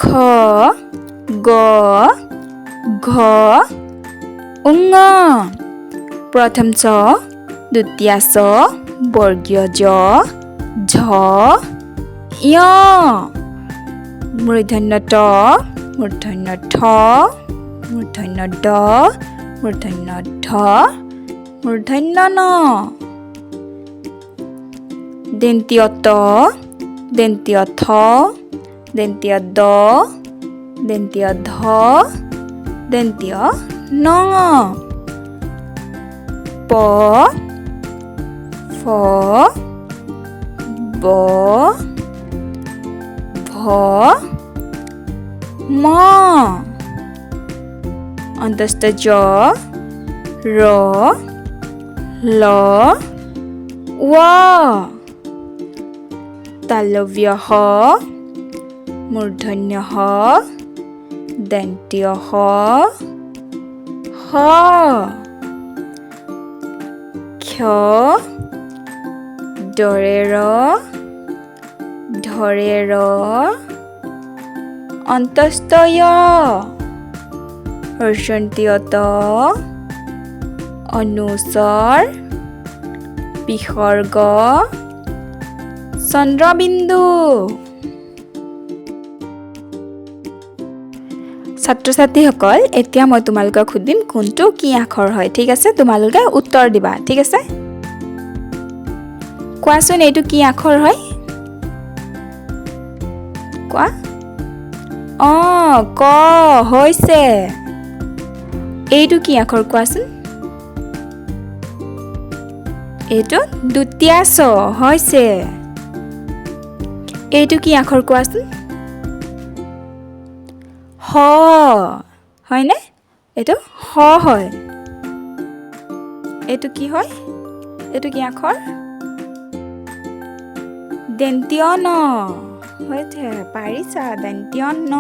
খ গ ঘ ঙ প্ৰথম চ দ্বিতীয় চ বৰ্গীয় জ ঝ ঞ মূৰ্ধন্য ট মূৰ্ধন্য ঠ মূৰ্ধন্য ড মূৰ্ধন্য ঢ মূৰ্ধন্য ন দন্ত্য ত দন্ত্য থ দন্ত্য দ দন্ত্য ধ দন্ত্য ন প ফ ব ভ ম অন্তস্থ জ ৰ ল ৱ তালব্য হ মূৰ্ধন্য হ দন্ত্য হ হ ক্ষ দৰে ৰ ধৰে ৰ অন্তস্থ য় হৰ্ষন্তীয় ত অনুস্বৰ বিসৰ্গ চন্দ্ৰবিন্দু ছাত্ৰ-ছাত্ৰীসকল এতিয়া মই তোমালোকক সুধিম কোনটো কি আখৰ হয় ঠিক আছে তোমালোকে উত্তৰ দিবা ঠিক আছে কোৱাচোন এইটো কি আখৰ হয় কোৱা ক হৈছে এইটো কি আখৰ কোৱাচোন এইটো দ্বিতীয় ছ হৈছে এইটো কি আখৰ কোৱাচোন হ হয়নে এইটো হ হয় এইটো কি হয় এইটো কি আখৰ দন্ত্য ন হৈছে পাৰিছা দন্ত্য ন